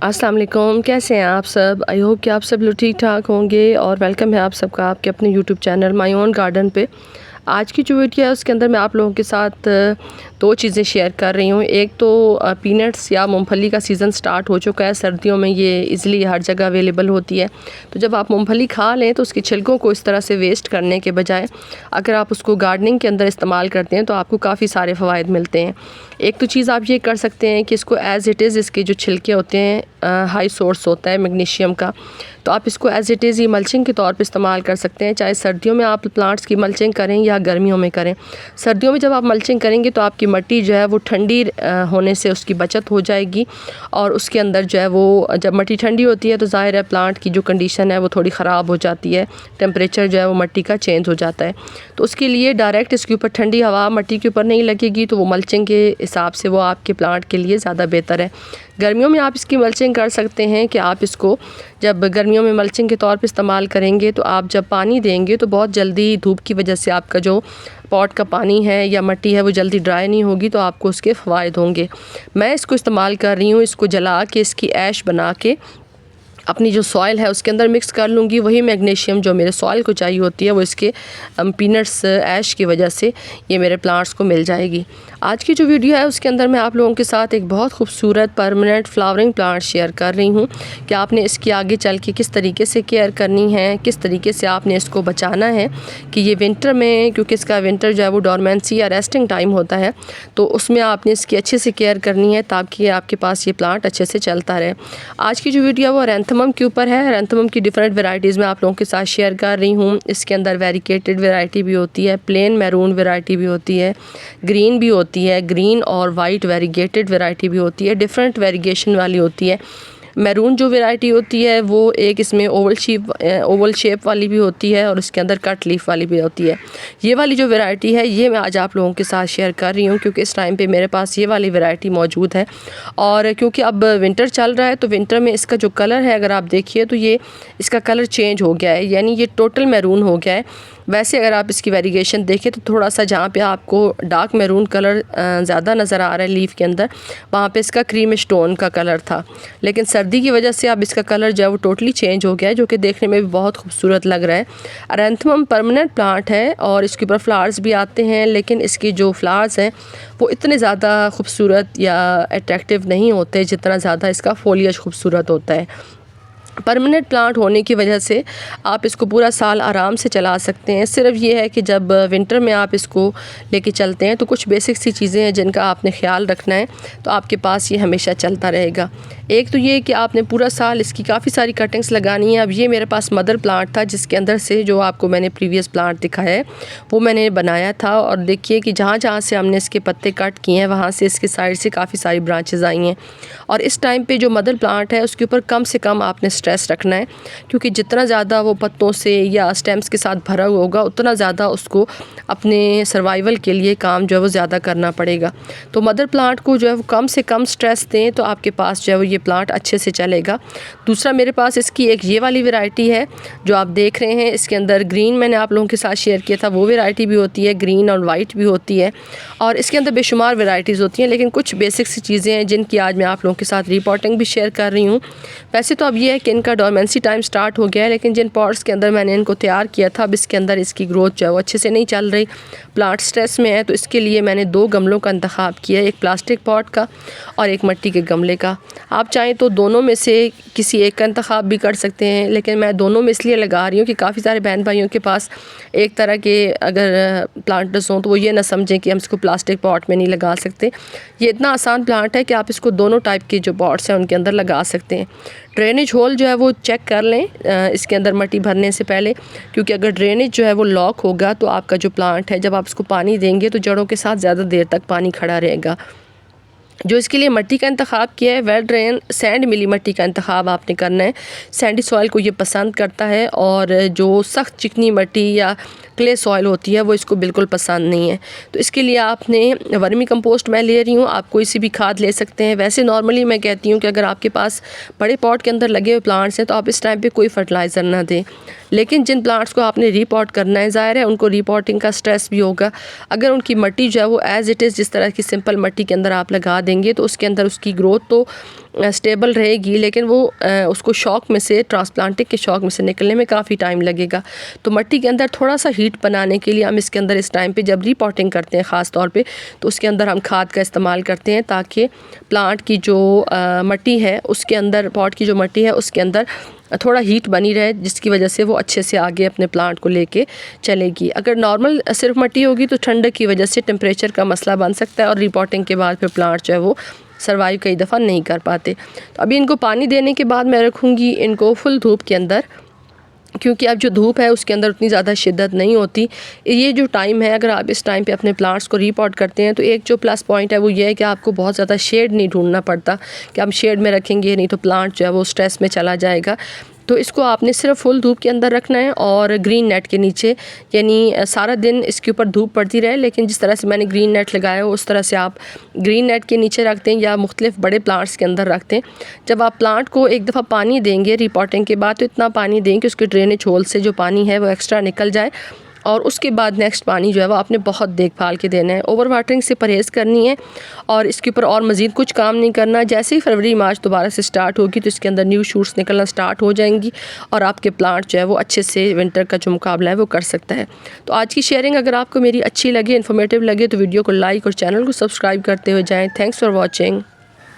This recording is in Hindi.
अस्सलाम वालेकुम, कैसे हैं आप सब। आई होप कि आप सब लोग ठीक ठाक होंगे और वेलकम है आप सबका आपके अपने YouTube channel my own garden पे। आज की जो वीडियो है उसके अंदर मैं आप लोगों के साथ दो चीज़ें शेयर कर रही हूँ। एक तो पीनट्स या मूंगफली का सीज़न स्टार्ट हो चुका है। सर्दियों में ये इजीली हर जगह अवेलेबल होती है। तो जब आप मूंगफली खा लें तो उसके छिलकों को इस तरह से वेस्ट करने के बजाय अगर आप उसको गार्डनिंग के अंदर इस्तेमाल करते हैं तो आपको काफ़ी सारे फ़वाइद मिलते हैं। एक तो चीज़ आप ये कर सकते हैं कि इसको एज़ इट इज़ इसके जो छिलके होते हैं हाई सोर्स होता है मैग्नीशियम का, तो आप इसको as it is he mulching के तौर पे इस्तेमाल कर सकते हैं। चाहे सर्दियों में आप प्लांट्स की मल्चिंग करें या गर्मियों में करें। सर्दियों में जब आप मल्चिंग करेंगे तो आपकी मिट्टी जो है वो ठंडी होने से उसकी बचत हो जाएगी और उसके अंदर जो है वो जब मिट्टी ठंडी होती है तो ज़ाहिर है प्लांट की जो कंडीशन है वो थोड़ी ख़राब हो जाती है। टेम्परेचर जो है वो मिट्टी का चेंज हो जाता है। तो उसके लिए डायरेक्ट इसके ऊपर ठंडी हवा मिट्टी के ऊपर नहीं लगेगी, तो वो मल्चिंग के हिसाब से वो आपके प्लांट के लिए ज़्यादा बेहतर है। गर्मियों में आप इसकी मल्चिंग कर सकते हैं कि आप इसको जब गर्मियों में मल्चिंग के तौर पे इस्तेमाल करेंगे तो आप जब पानी देंगे तो बहुत जल्दी धूप की वजह से आपका जो पॉट का पानी है या मिट्टी है वो जल्दी ड्राई नहीं होगी, तो आपको उसके फ़वाइद होंगे। मैं इसको इस्तेमाल कर रही हूँ, इसको जला के इसकी ऐश बना के अपनी जो सॉइल है उसके अंदर मिक्स कर लूँगी। वही मैग्नीशियम जो मेरे सॉइल को चाहिए होती है वो इसके पीनट्स ऐश की वजह से ये मेरे प्लांट्स को मिल जाएगी। आज की जो वीडियो है उसके अंदर मैं आप लोगों के साथ एक बहुत खूबसूरत परमानेंट फ्लावरिंग प्लांट शेयर कर रही हूँ कि आपने इसकी आगे चल के किस तरीके से केयर करनी है, किस तरीके से आपने इसको बचाना है कि ये विंटर में, क्योंकि इसका विंटर जो है वो डोरमेंसी या रेस्टिंग टाइम होता है, तो उसमें आपने इसकी अच्छे से केयर करनी है ताकि आपके पास ये प्लांट अच्छे से चलता रहे। आज की जो वीडियो है वो एरेंथमम के ऊपर है। एरेंथमम की डिफरेंट वैरायटीज़ मैं आप लोगों के साथ शेयर कर रही हूँ। इसके अंदर वेरिकेटेड वैरायटी भी होती है, प्लेन मैरून वैरायटी भी होती है, ग्रीन भी होती है, ग्रीन और वाइट वेरीगेटेड वैरायटी भी होती है, डिफरेंट वेरिगेशन वाली होती है। मैरून जो वैरायटी होती है वो एक इसमें ओवल शेप वाली भी होती है और इसके अंदर कट लीफ वाली भी होती है। ये वाली जो वैरायटी है ये मैं आज आप लोगों के साथ शेयर कर रही हूँ क्योंकि इस टाइम पे मेरे पास ये वाली वैरायटी मौजूद है। और क्योंकि अब विंटर चल रहा है तो विंटर में इसका जो कलर है अगर आप देखिए तो ये इसका कलर चेंज हो गया है, यानी ये टोटल मैरून हो गया है। वैसे अगर आप इसकी वेरिएशन देखें तो थोड़ा सा जहाँ पे आपको डार्क मैरून कलर ज़्यादा नज़र आ रहा है लीफ के अंदर, वहाँ पे इसका क्रीम स्टोन का कलर था, लेकिन सर्दी की वजह से अब इसका कलर जो है वो टोटली चेंज हो गया है, जो कि देखने में भी बहुत खूबसूरत लग रहा है। एरेंथमम परमानेंट प्लांट है और इसके ऊपर फ्लावर्स भी आते हैं, लेकिन इसकी जो फ्लावर्स हैं वो इतने ज़्यादा खूबसूरत या अट्रैक्टिव नहीं होते जितना ज़्यादा इसका फोलियज खूबसूरत होता है। परमानेंट प्लांट होने की वजह से आप इसको पूरा साल आराम से चला सकते हैं। सिर्फ ये है कि जब विंटर में आप इसको लेके चलते हैं तो कुछ बेसिक सी चीज़ें हैं जिनका आपने ख्याल रखना है, तो आपके पास ये हमेशा चलता रहेगा। एक तो ये कि आपने पूरा साल इसकी काफ़ी सारी कटिंग्स लगानी है। अब ये मेरे पास मदर प्लांट था जिसके अंदर से जो आपको मैंने प्रीवियस प्लांट दिखाया है वो मैंने बनाया था, और देखिए कि जहाँ जहाँ से हमने इसके पत्ते कट किए हैं वहाँ से इसके साइड से काफ़ी सारी ब्रांचेज़ आई हैं। और इस टाइम पे जो मदर प्लांट है उसके ऊपर कम से कम आपने स्ट्रेस रखना है, क्योंकि जितना ज़्यादा वो पत्तों से या स्टेम्स के साथ भरा हुआ होगा उतना ज़्यादा उसको अपने सर्वाइवल के लिए काम जो है वो ज़्यादा करना पड़ेगा। तो मदर प्लांट को जो है वो कम से कम स्ट्रेस दें तो आपके पास जो है वो ये प्लांट अच्छे से चलेगा। दूसरा मेरे पास इसकी एक ये वाली वैरायटी है जो आप देख रहे हैं, इसके अंदर ग्रीन मैंने आप लोगों के साथ शेयर किया था, वो वैरायटी भी होती है, ग्रीन और वाइट भी होती है, और इसके अंदर बेशुमार वैरायटीज़ होती हैं, लेकिन कुछ बेसिक सी चीज़ें हैं जिनकी आज मैं आप लोगों के साथ रिपोर्टिंग भी शेयर कर रही हूँ। वैसे तो अब ये है कि इनका डोरमेंसी टाइम स्टार्ट हो गया है, लेकिन जिन पॉट्स के अंदर मैंने इनको तैयार किया था अब इसके अंदर इसकी ग्रोथ जो है वो अच्छे से नहीं चल रही, प्लांट स्ट्रेस में है। तो इसके लिए मैंने दो गमलों का इंतखाब किया, एक प्लास्टिक पॉट का और एक मिट्टी के गमले का। आप चाहें तो दोनों में से किसी एक का इंतखाब भी कर सकते हैं, लेकिन मैं दोनों में इसलिए लगा रही हूँ कि काफ़ी सारे बहन भाइयों के पास एक तरह के अगर प्लांटर्स हों तो वो ये ना समझें कि हम इसको प्लास्टिक पॉट में नहीं लगा सकते। ये इतना आसान प्लांट है कि आप इसको दोनों टाइप के जो पॉट्स हैं उनके अंदर लगा सकते हैं। ड्रेनेज होल जो है वो चेक कर लें इसके अंदर मिट्टी भरने से पहले, क्योंकि अगर ड्रेनेज जो है वो लॉक होगा तो आपका जो प्लांट है जब आप इसको पानी देंगे तो जड़ों के साथ ज़्यादा देर तक पानी खड़ा रहेगा। जो इसके लिए मिट्टी का इंतखाब किया है वेल ड्रेन सैंड मिली मिट्टी का इंतखाब आपने करना है। सैंडी सॉइल को ये पसंद करता है और जो सख्त चिकनी मिट्टी या क्ले सॉइल होती है वो इसको बिल्कुल पसंद नहीं है। तो इसके लिए आपने वर्मी कंपोस्ट मैं ले रही हूँ, आप कोई सी भी खाद ले सकते हैं। वैसे नॉर्मली मैं कहती हूँ कि अगर आपके पास बड़े पॉट के अंदर लगे हुए प्लांट्स हैं तो आप इस टाइम पे कोई फर्टिलाइज़र ना दें, लेकिन जिन प्लांट्स को आपने रीपॉट करना है ज़ाहिर है उनको रीपॉटिंग का स्ट्रेस भी होगा। अगर उनकी मिट्टी जो है वो एज़ इट इज़ जिस तरह की सिंपल मिट्टी के अंदर आप लगा देंगे तो उसके अंदर उसकी ग्रोथ तो स्टेबल रहेगी, लेकिन वो उसको शॉक में से, ट्रांसप्लांटिंग के शॉक में से निकलने में काफ़ी टाइम लगेगा। तो मिट्टी के अंदर थोड़ा सा हीट बनाने के लिए हम इसके अंदर इस टाइम पे जब रीपॉटिंग करते हैं ख़ास तौर पे, तो उसके अंदर हम खाद का इस्तेमाल करते हैं ताकि प्लांट की जो मिट्टी है उसके अंदर, पॉट की जो मिट्टी है उसके अंदर थोड़ा हीट बनी रहे, जिसकी वजह से वो अच्छे से आगे अपने प्लांट को लेके चलेगी। अगर नॉर्मल सिर्फ मिट्टी होगी तो ठंडक की वजह से टेम्परेचर का मसला बन सकता है और रीपॉटिंग के बाद फिर प्लांट जो है वो सर्वाइव कई दफ़ा नहीं कर पाते। तो अभी इनको पानी देने के बाद मैं रखूँगी इनको फुल धूप के अंदर, क्योंकि अब जो धूप है उसके अंदर उतनी ज़्यादा शिद्दत नहीं होती। ये जो टाइम है, अगर आप इस टाइम पे अपने प्लांट्स को रीपॉट करते हैं तो एक जो प्लस पॉइंट है वो ये है कि आपको बहुत ज़्यादा शेड नहीं ढूंढना पड़ता कि हम शेड में रखेंगे, नहीं तो प्लांट जो है वो स्ट्रेस में चला जाएगा। तो इसको आपने सिर्फ फुल धूप के अंदर रखना है और ग्रीन नेट के नीचे, यानी सारा दिन इसके ऊपर धूप पड़ती रहे, लेकिन जिस तरह से मैंने ग्रीन नेट लगाया हो उस तरह से आप ग्रीन नेट के नीचे रखते हैं या मुख्तलिफ बड़े प्लांट्स के अंदर रखते हैं। जब आप प्लांट को एक दफ़ा पानी देंगे रीपॉटिंग के बाद, तो इतना पानी दें कि उसके ड्रेनेज होल से जो पानी है वो एक्स्ट्रा निकल जाए, और उसके बाद नेक्स्ट पानी जो है वो आपने बहुत देखभाल के देना है। ओवर वाटरिंग से परहेज़ करनी है और इसके ऊपर और मज़ीद कुछ काम नहीं करना। जैसे ही फरवरी मार्च दोबारा से स्टार्ट होगी तो इसके अंदर न्यू शूट्स निकलना स्टार्ट हो जाएंगी और आपके प्लांट जो है वो अच्छे से विंटर का जो मुकाबला है वो कर सकता है। तो आज की शेयरिंग अगर आपको मेरी अच्छी लगे, इन्फॉर्मेटिव लगे, तो वीडियो को लाइक और चैनल को सब्सक्राइब करते हुए जाएँ। Thanks for watching.